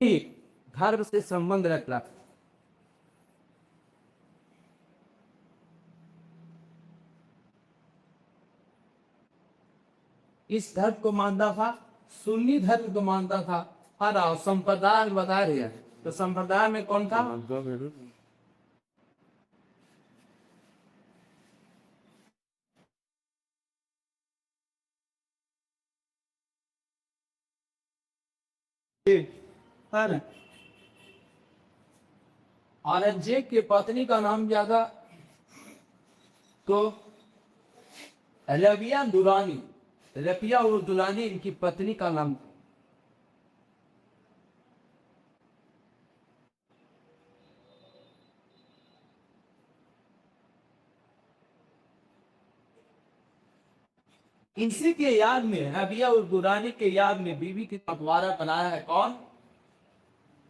धर्म से संबंध रखना। इस धर्म को मानता था, सुन्नी धर्म को मानता था। और संप्रदाय बता रही है, तो संप्रदाय में कौन था? औरंगजेब की पत्नी का नाम क्या था? तो रबिया दुरानी, रबिया और दुरानी इनकी पत्नी का नाम। इसी के याद में, रबिया और दुरानी के याद में बीबी की मकबरा बनाया है कौन?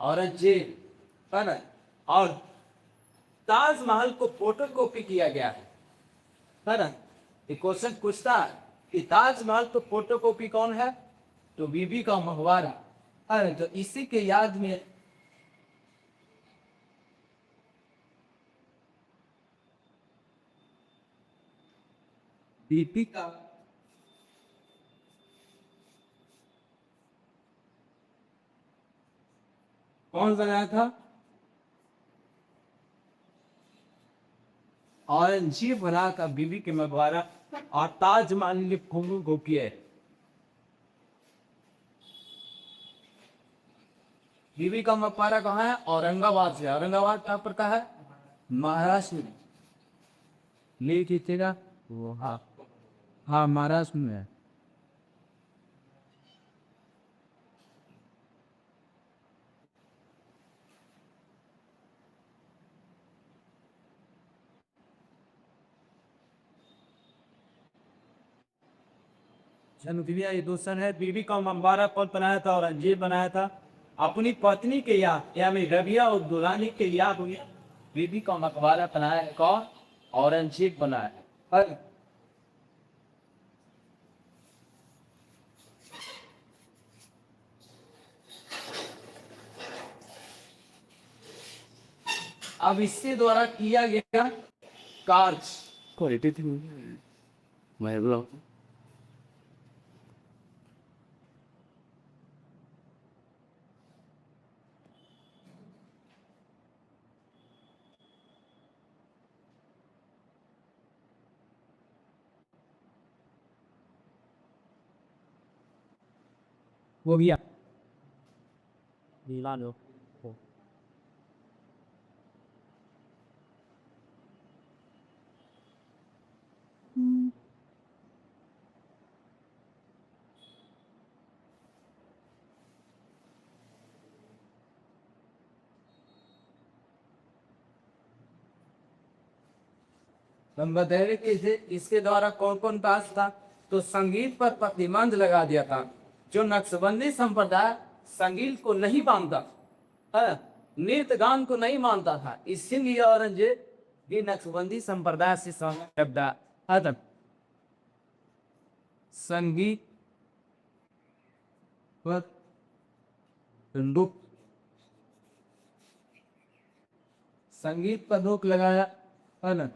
औरंगजेब, है ना। और ताजमहल को फोटो कॉपी किया गया है ना। ये क्वेश्चन पूछता है कि ताजमहल तो फोटो कॉपी कौन है? तो बीबी का मकबरा है ना। तो इसी के याद में बीबी का कौन बनाया था? औरंगजेब बना था बीबी के मकबरा। और ताजमहल ने फोटो कॉपी है। बीबी का मकबरा कहाँ है? औरंगाबाद से। औरंगाबाद कहाँ पर का है? महाराष्ट्र में। ले लीजिएगा वो, हाँ हाँ, महाराष्ट्र में है। जन्मदिन ये दूसरा है। बीबी का मकबरा कौन बनाया था? औरंगजेब बनाया था। अपनी पत्नी के याद, यानी रबिया और दुल्हनी के याद हुई, बीबी का मकबरा बनाया है कौन? औरंगजेब बनाया है। और अब इसके द्वारा किया गया कार्य। क्वालिटी थी मैं बोला वो भी नीला लो नंबर देने के थे। इसके द्वारा कौन कौन पास था? तो संगीत पर प्रतिबंध लगा दिया था। जो नक्शबंदी संप्रदाय संगीत को नहीं मानता, है, नृत्य गान को नहीं मानता था, इसीलिए औरंगजेब भी नक्शबंदी संप्रदाय से संबंध है। संगीत पर रोक, संगीत पर रोक लगाया, है ना।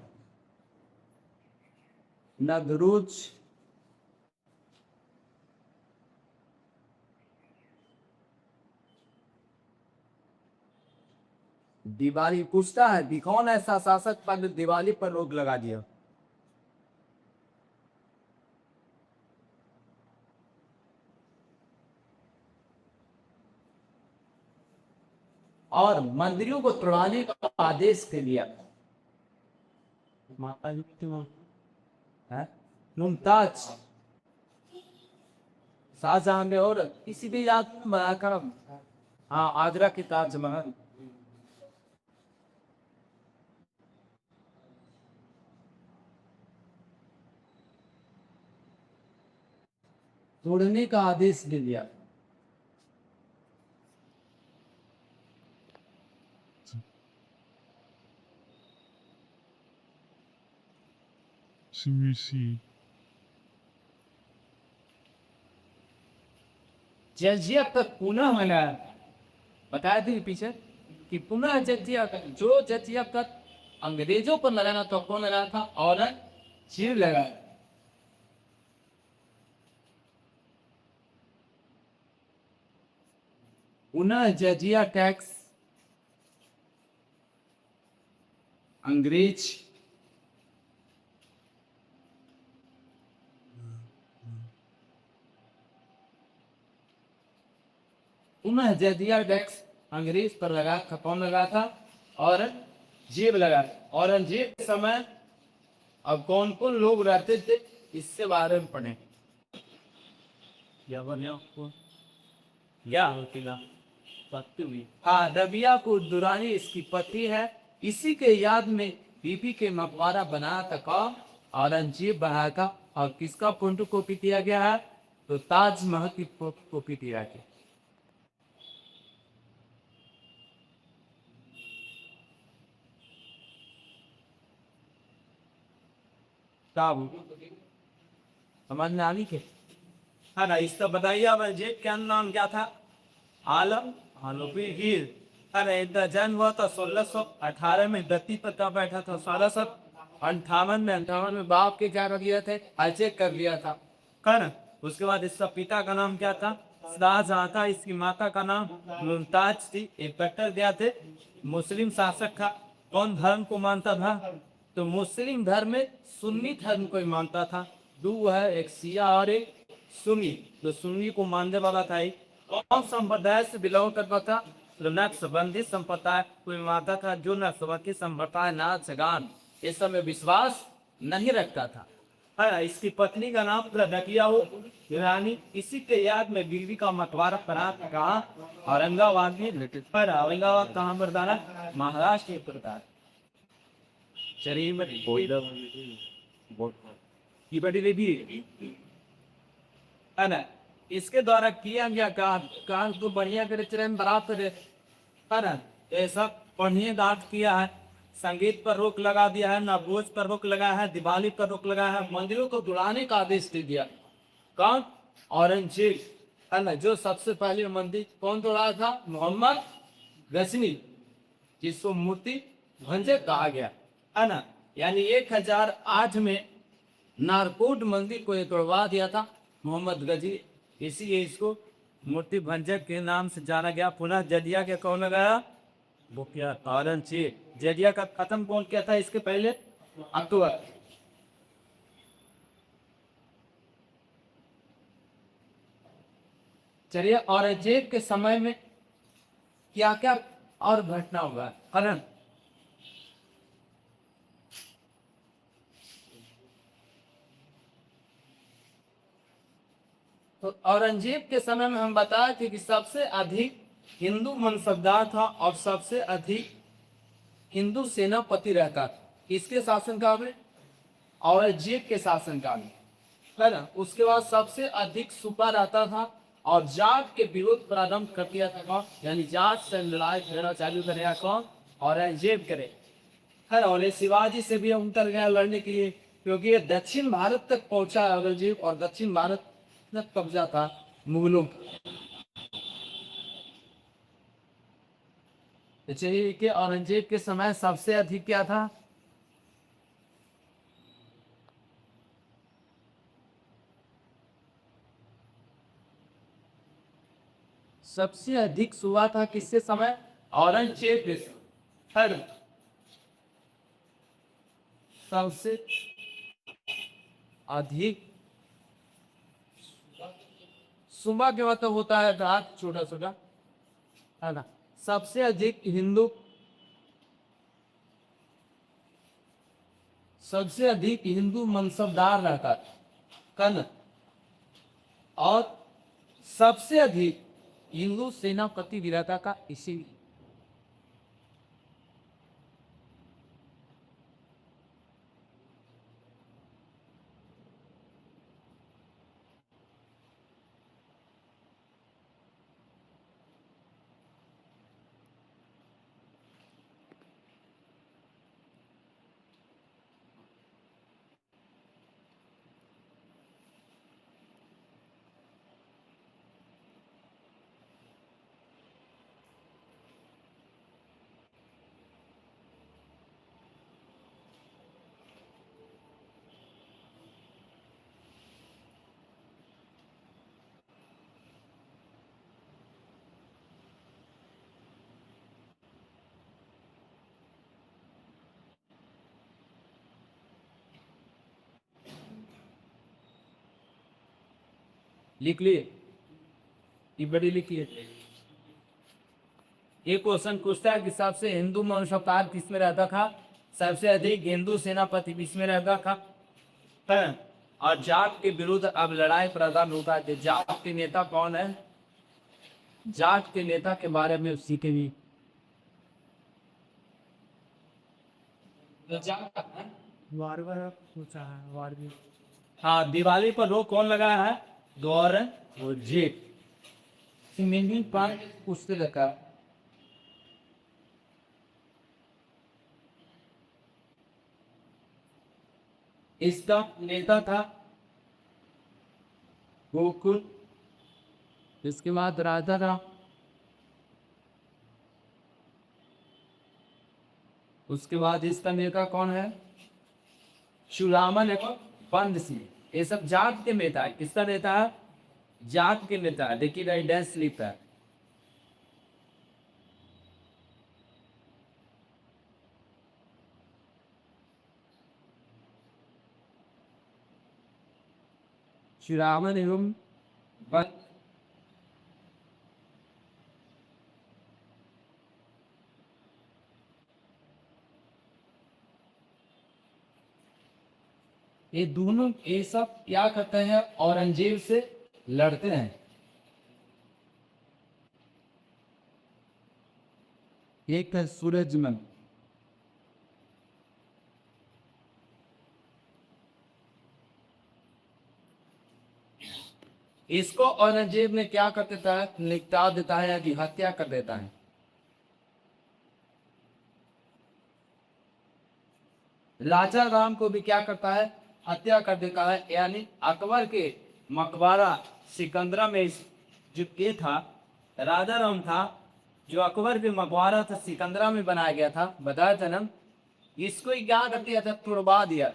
नगरूच, दिवाली पूछता है कि कौन ऐसा शासक पर दिवाली पर रोक लगा दिया? और मंदिरों को तोड़वाने का आदेश दे दिया माता जी की माँ है। मुमताज, शाहजहां ने और किसी भी याद में बनाकर, हाँ, आगरा के ताजमहल तोड़ने का आदेश दे दिया। CBC जजिया तक पुनः मिला। बताया थे पीछे कि पुनः जजिया जो जजिया कर अंग्रेजों पर लगाना तो कौन लगाया था, औरंगजेब लगाया। पुनः जजिया टैक्स अंग्रेज पुनः जजिया टैक्स अंग्रेज पर लगा था, कौन लगा था, औरंगजेब लगा। औरंगजेब के समय अब कौन कौन लोग रहते थे, इससे बारे में पढ़े। या बनिया को या किला पत्ती हुई। हाँ, रबिया को दुरानी इसकी पति है। इसी के याद में बीबी के मकबरा बनाया था कौन, औरंगजेब बनाया था। और किसका फोटो कॉपी किया गया है, तो ताजमहल की कॉपी किया गया। समझ में आ गई के, है ना। इसका बताइए औरंगजेब क्या नाम क्या था, आलम आलमगीर। अरे इनका जन्म हुआ था 1618 में, गद्दी पर कब बैठा था, 1658 में। 58 में बाप के क्या कर दिया थे, अजय कर दिया था, कर। उसके बाद इसका पिता का नाम क्या था, शाहजहां था। इसकी माता का नाम मुमताज थी। एक कट्टर दिया थे, मुस्लिम शासक था। कौन धर्म को मानता था, तो मुस्लिम धर्म में सुन्नी धर्म को ही मानता था। दो है, एक शिया और एक सुन्नी। तो सुन्नी को मानने वाला था ही। कौन संप्रदाय से बिलोंग करता था, तो नक्शबंदी संप्रदाय कोई मानता था, जो नक्शबंदी संप्रदाय नाच गान इस सब में विश्वास नहीं रखता था। है, इसकी पत्नी का नाम रकिया हो ईरानी। इसी के याद में बीवी का मकबरा बना था कहाँ, औरंगाबाद में। पर औरंगाबाद कहाँ पर था, महाराष्ट्र के प्रकार। चलिए ये बड़ी देवी है ना। इसके द्वारा किया गया काम को बढ़िया करे, चरण बराबर है ना। ये सब बढ़िया दांत किया है। संगीत पर रोक लगा दिया है, नवभोज पर रोक लगाया है, दिवाली पर रोक लगाया है, मंदिरों को दुड़ाने का आदेश दे दिया। कौन, औरंगजेब, है ना। जो सबसे पहले मंदिर कौन तोड़ा था, मोहम्मद गजनी, जिसको मूर्ति भंजक कहा गया, है ना। यानी 1008 में नारकोट मंदिर को ये तोड़वा दिया था मोहम्मद गजी। इसीलिए इसको मूर्ति भंजक के नाम से जाना गया। पुनः जजिया के कौन लगाया, वो क्या, औरंगजेब। जजिया का खत्म कौन किया था इसके पहले, अकबर। चलिए औरंगजेब के समय में क्या क्या और घटना हुआ, है ना। तो औरंगजेब के समय में हम बताए थे कि सबसे अधिक हिंदू मनसबदार था और सबसे अधिक हिंदू सेनापति रहता था। किसके शासनकाल में, औरंगजेब के शासनकाल में, है ना। उसके बाद सबसे अधिक सुपा रहता था और जाट के विरोध प्रारंभ कर दिया था कौन, यानी जाट से लड़ाई लड़ना चालू करेगा कौन, औरंगजेब करे, है ना। और ये शिवाजी से भी उतर गया लड़ने के लिए, क्योंकि ये दक्षिण भारत तक पहुंचा औरंगजेब, और दक्षिण भारत तक कब्जा था मुगलों का। तो चाहिए कि औरंगजेब के समय सबसे अधिक क्या था, सबसे अधिक सुबह था किसके समय, औरंगजेब के समय, है ना। सबसे अधिक सुबह के मतलब होता है रात, छोटा छोटा, है ना। सबसे अधिक हिंदू, सबसे अधिक हिंदू मनसबदार रहता था, कन। और सबसे अधिक हिंदू सेनापति भी रहता था, इसीलिए। लिख लिए, ये बड़ी लिखिए। ये क्वेश्चन पूछता है कि सबसे हिंदू वंशकार किसमें रहता था, सबसे अधिक हिंदू सेनापति किसमें रहता था। है। और जाट के विरुद्ध अब लड़ाई प्रारंभ होता है कि जाट के नेता कौन है, जाट के नेता के बारे में सीखेंगे। बार बार पूछा है बार भी। हाँ, दिवाली पर रोक कौन लगाया है, औरंगजेब। मेनली पांच पूछते लगा। इसका नेता था गोकुल, इसके बाद राजा राम, उसके बाद इसका नेता कौन है, चूड़ामन एवं बंद सिंह। ये सब जाट के नेता है। किसका नेता है, जाट के नेता है। देखिए गाइडेंस स्लिप है। चूड़ामन एवं बंद। ये दोनों ये सब क्या करते हैं, औरंगजेब से लड़ते हैं। एक है सूरजमल, इसको औरंगजेब ने क्या कर देता है, निपटा देता है या कि हत्या कर देता है। राजा राम को भी क्या करता है, हत्या कर देता है। यानी अकबर के मकबरा सिकंदरा में जो ये था, राजा राम था, जो अकबर के मकबरा था सिकंदरा में बनाया गया था, बताया था ना। इसको ही क्या कर दिया था, तुड़वा दिया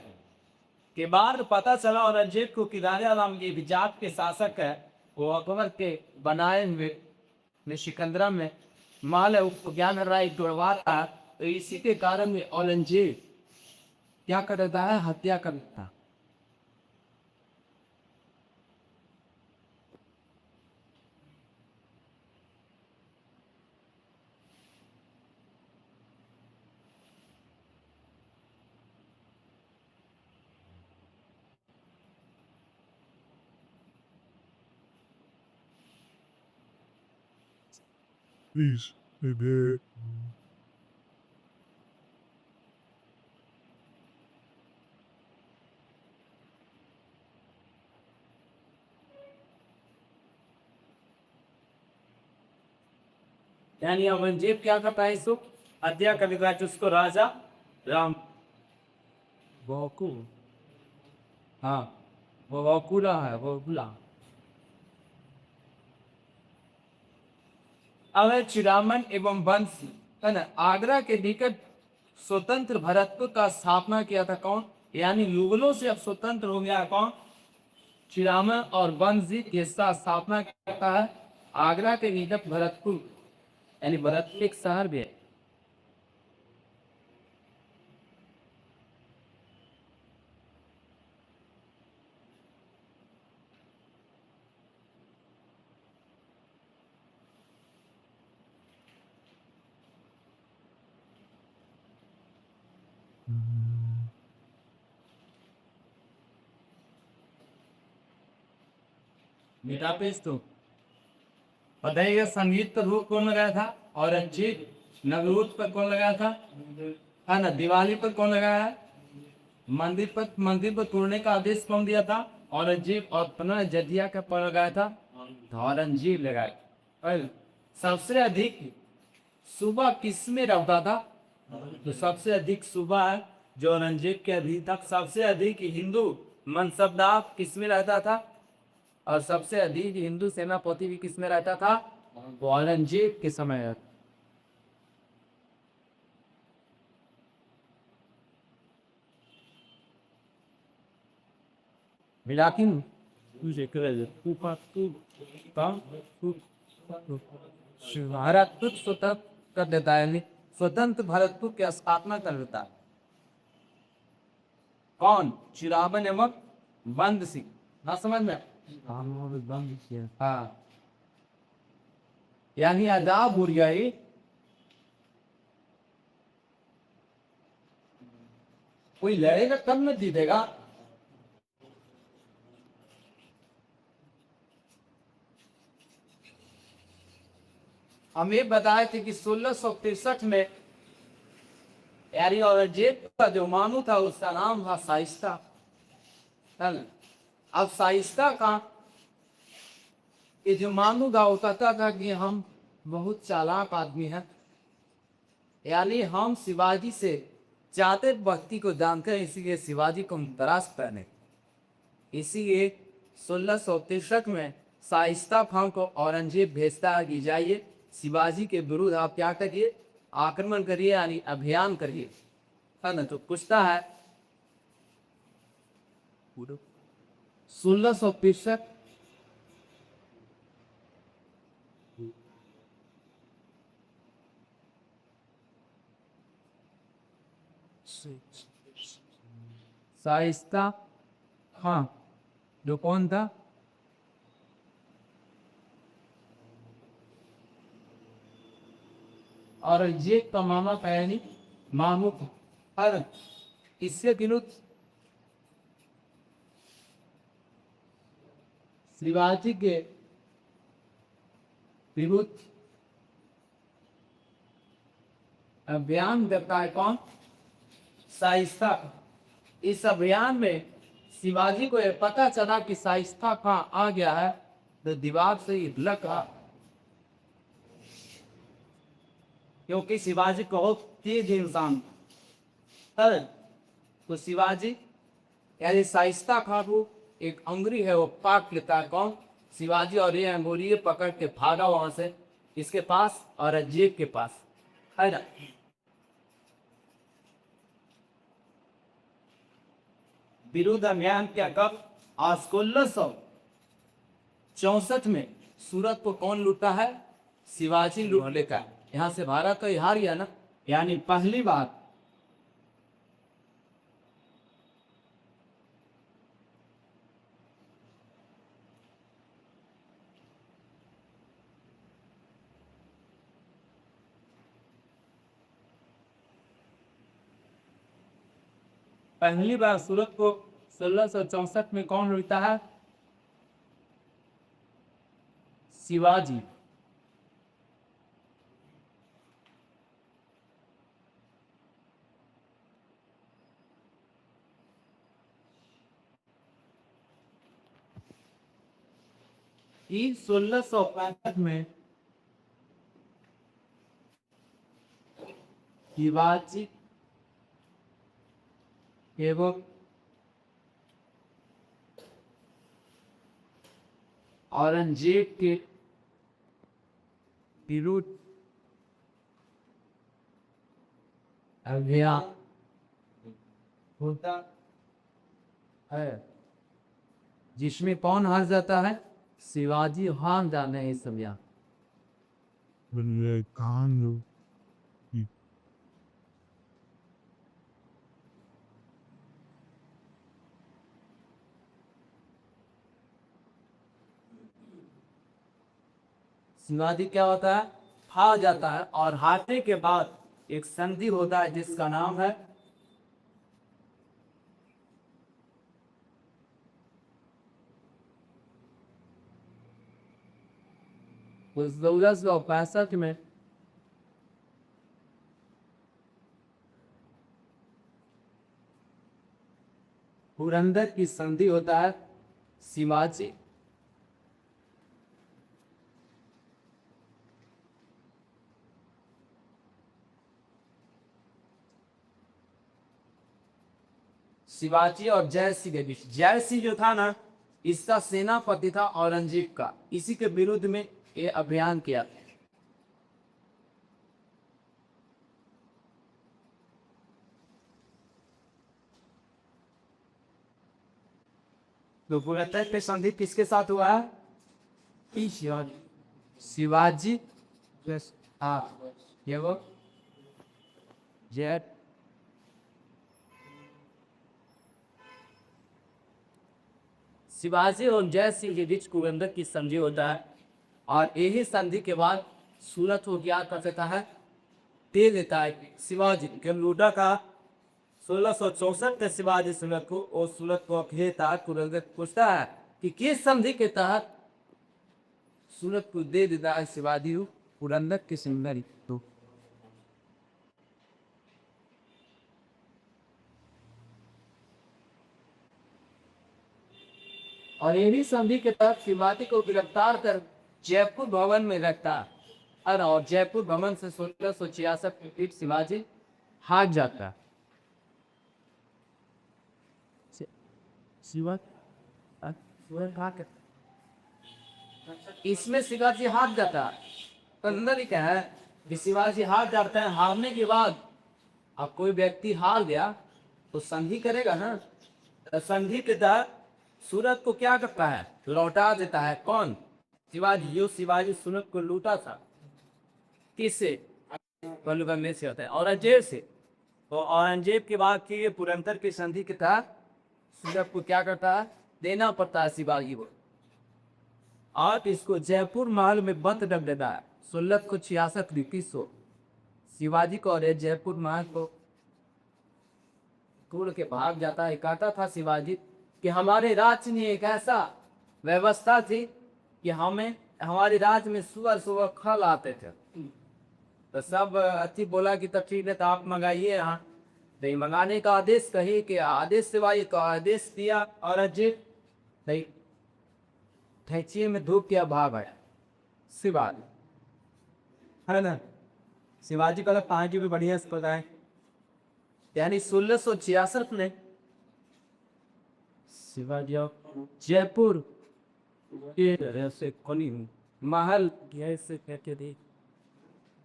के बाद पता चला औरंगजेब को कि राजा राम ये भी जाट के शासक है, वो अकबर के बनाए हुए में सिकंदरा में माल है, उसको क्या कर रहा है, तुड़वा रहा है। तो इसी के कारण में औरंगजेब क्या कर देता है, हत्या कर देता है। Please, baby. यानी औरंगजेब क्या करता है, इसको हत्या कर देता है, जिसको राजा राम गोकुल, हाँ वो गोकुला है, गोकुला। अब है चिरामन एवं वंश, है ना। आगरा के निकट स्वतंत्र भरतपुर का स्थापना किया था कौन, यानी युगलों से अब स्वतंत्र हो गया कौन, चिरामन और वंश जी इसका स्थापना करता है आगरा के निकट भरतपुर, यानी भरतपुर एक शहर भी है। बेटा पेश तो बताइएगा, संगीत पर रोक कौन लगाया था, औरंगजेब। नवरोज पर कौन लगाया था, है ना। दिवाली पर कौन लगाया है, मंदिर पर तोड़ने का आदेश कौन दिया था, औरंगजेब। और पुनः जजिया का पर लगाया था, तो औरंगजेब लगाया। और सबसे अधिक सुबह किस में रहता था, तो सबसे अधिक सुबह है जो औरंगजेब के अभी तक सबसे अधिक हिंदू मनसबदार किस में रहता था, और सबसे अधिक हिंदू सेनापति भी किस में रहता था, वो औरंगजेब के समय। मिलाकिन तुझे कर तू पा तू काम तू भारतपुर स्वतंत्र कर देता है, यानी स्वतंत्र भारतपुर की स्थापना कर देता है कौन, चिराबन एवं बंद सिंह। ना समझ में, हाँ, यानी अदाब बुरियाई कोई लड़ेगा तब न जीतेगा। हम ये बताए थे कि 1663 में यानी औरंगजेब का जो मामू था उसका नाम था शाइस्ता, है ना। अब शाइस्ता का ये जो मामू था वो कहता था कि हम बहुत चालाक आदमी हैं, यानी हम शिवाजी से ज्यादा भक्ति को जानते हैं, इसीलिए शिवाजी को हम तराश पहने। इसीलिए 1663 में शाइस्ता खान को औरंगजेब भेजता है कि जाइए शिवाजी के विरुद्ध आप क्या करिए, आक्रमण करिए, यानी अभियान करिए, है ना। तो पूछता है 1663 शाइस्ता खान जो कौन था, औरंगजेब का मामा पहली मामू हर इसके विरुद्ध शिवाजी के विरुद्ध अभियान करता है कौन, शाइस्ता। इस अभियान में शिवाजी को यह पता चला कि शाइस्ता खां आ गया है, तो दीवार से ही लगा, क्योंकि शिवाजी को बहुत तेज इंसान है। तो शिवाजी यानी शाइस्ता खां को एक अंगुरी है वो काट लेता है कौन, शिवाजी, और ये अंगुरी पकड़ के भागा वहां से इसके पास औरंगजेब के पास, है ना। विरुद्ध अभियान क्या कब, आज 1664 में सूरत को कौन लूटा है, शिवाजी लूट लेता है। यहाँ से भारत तो हार गया ना, यानी पहली बार सूरत को 1664 में कौन लूटता है, शिवाजी। ई 1665 में शिवाजी एवं औरंगजेब के विरुद्ध अभियान होता है, जिसमें कौन हार जाता है, शिवाजी हार जाने है इस अभियान। शिवाजी क्या होता है, हार जाता है, और हारने के बाद एक संधि होता है जिसका नाम है उस 1665 में पुरंदर की संधि होता है। शिवाजी शिवाजी और जयसिंह के बीच, जयसिंह जो था ना इसका सेनापति था औरंगजेब का, इसी के विरुद्ध में ये अभियान किया। तो पुरंदर पे संधि किसके साथ हुआ है, शिवाजी हाँ ये वो जय शिवाजी और जय सिंह के बीच कुरंदर की संधि होता है और यही संधि के बाद सूरत को क्या कर देता है, दे देता है शिवाजी के लूटा का। 1664 में शिवाजी सूरत को और सूरत को घेरता है। कुरंदर पूछता है कि किस संधि के तहत सूरत को दे देता है शिवाजी पुरंदर की सुंदरी तो। और यही संधि के तहत शिवाजी को गिरफ्तार कर जयपुर भवन में रखता है और जयपुर भवन से 1666 में फिर शिवाजी भाग जाता है। इसमें शिवाजी हार जाता है। तो अंदर ही क्या है कि शिवाजी हार जाता है। हारने के बाद अब कोई व्यक्ति हार गया तो संधि करेगा ना, तो संधि के तहत सूरत को क्या करता है, लौटा देता है। कौन? शिवाजी। यो शिवाजी सूरत को लूटा था किससे? बलबन से होता है औरंगजेब से। तो औरंगजेब के बाद की पुरंदर की संधि के तहत सूरत को क्या करता है, देना पड़ता है शिवाजी को। और इसको जयपुर महल में बंद कर देता है 1666 2100। शिवाजी को और जयपुर महल को तोड़ के भाग जाता है। कहता था शिवाजी कि हमारे राज्य में एक ऐसा व्यवस्था थी कि हमारे राज्य में सुबह सुबह खल आते थे। तो सब अच्छी बोला कि तब ठीक है, तो आप मंगाइए यहाँ। नहीं मंगाने का आदेश कही कि आदेश शिवाजी का आदेश दिया औरंगजेब। नहीं ठेचिए में धूप के अभाव है शिवाजी, है ना। शिवाजी का पाँच भी बढ़िया से पता है। यानी 1666 में शिवाजी जयपुर से महल ऐसे कहते थे।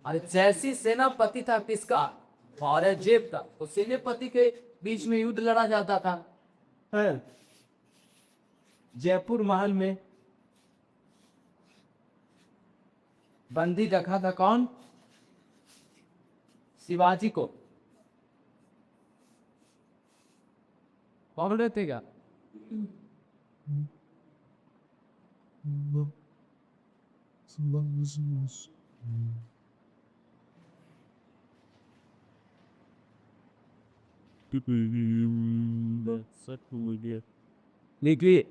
अरे जैसी सेनापति था किसका? औरंगजेब का। तो सेनापति के बीच में युद्ध लड़ा जाता था। जयपुर महल में बंदी रखा था कौन? शिवाजी को। कौन रहते क्या? देखिए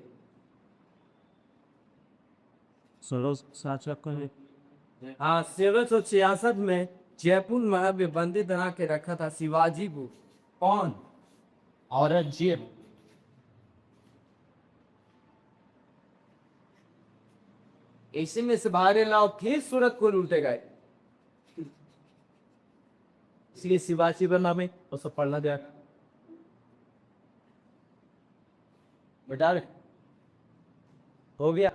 हाँ 1666 में जयपुर महल में बंदी बना के रखा था शिवाजी को। कौन? औरंगजेब। इसी में से बाहर लाओ फिर सूरत को लूटे गए। इसलिए शिवाजी बना में वो सब पढ़ना जाएगा बेटा। हो गया।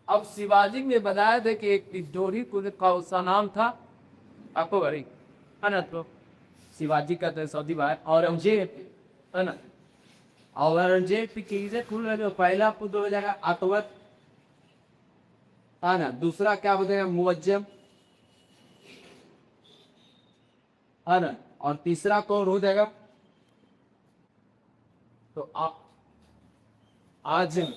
अब शिवाजी ने बताया था कि एक डोरी का उसका नाम था आपको बड़ी, है ना। तो शिवाजी का तो सऊदी भाई औरंगजेब, है ना। औरंगजेब की चीजें खुल रहे, पहला पुत्र हो जाएगा अकबर, है ना। दूसरा क्या बोलते मुअज्जम, है ना। और तीसरा कौन हो जाएगा? तो आजम।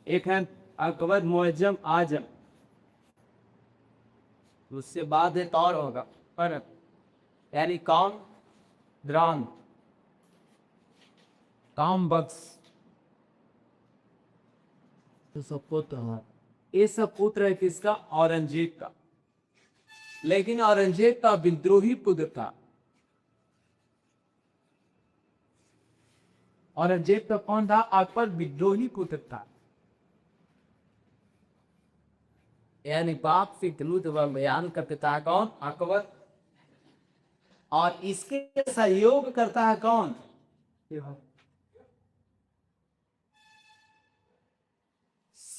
एक है अकबर, मुअज्जम, आजम। उससे बाद एक और होगा, है ना। यानी काम द्रान, काम बख्श। तो सब पुत्र है। ये सब पुत्र है किसका? औरंगजेब का। लेकिन औरंगजेब का विद्रोही पुत्र था। औरंगजेब का कौन था? अकबर विद्रोही पुत्र था। यानी बाप से विरुद्ध बयान का पिता कौन? अकबर। और इसके सहयोग करता है कौन?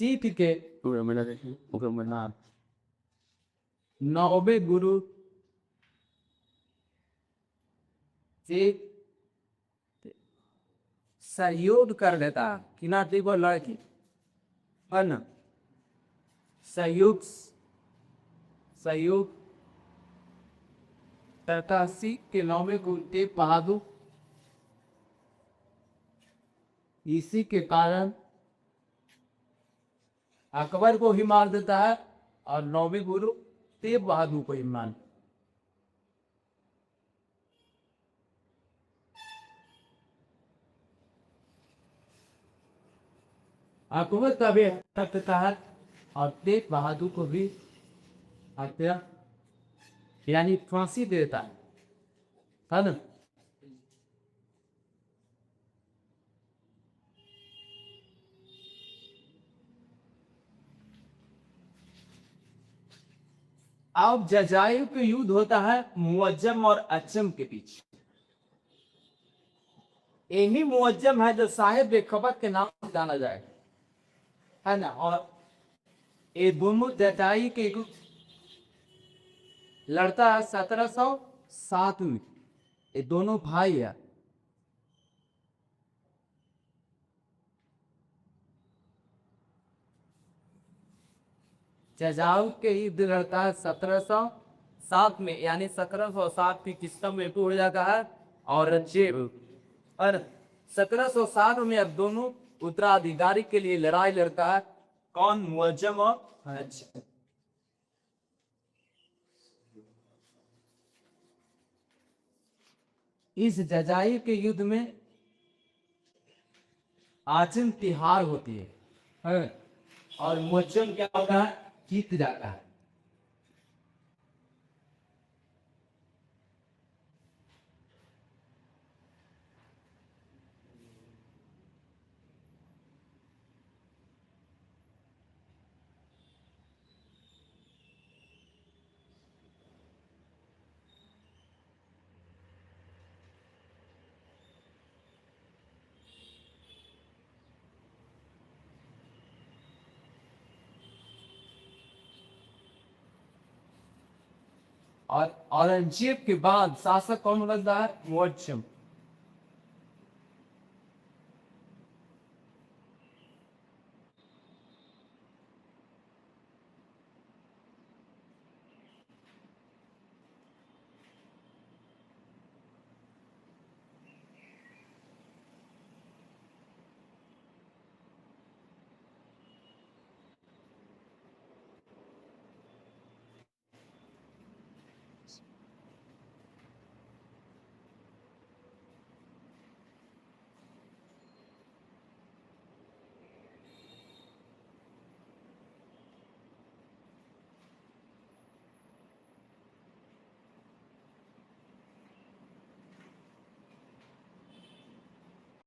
सीख के पूरा मिला देखिए पूरा मिला 9वें गुरु से सहयोग कर देता कि ना वो लड़की है ना सहयोग सहयोग करता सीख के 9वें गुरु तेग बहादुर इसी के कारण अकबर को ही मार देता है और 9वें गुरु तेग बहादुर को ही मार अकबर का भी हत्या करता है और तेग बहादुर को भी हत्या यानी फांसी देता है ना। अब जजायु का युद्ध होता है मुअज्जम और अच्जम के बीच। यही मुअज्जम है जो साहेब बेखबर के नाम से जाना जाए है ना। और ये दोनों जजाई के युद्ध लड़ता है 1707 में। ये दोनों भाई है। जजाऊ के युद्ध लड़ता है 1707 में यानी 1707 की किस्म में टूट जाता है औरंगजेब और 1707 में अब दोनों उत्तराधिकारी के लिए लड़ाई लड़ता है कौन मुअज्जम और अच्जम। इस जजाई के युद्ध में आचम तिहार होती है और मुअज्जम क्या होता है जीत जाता है। और औरंगजेब के बाद शासक कौन बनता है मुअज्जम।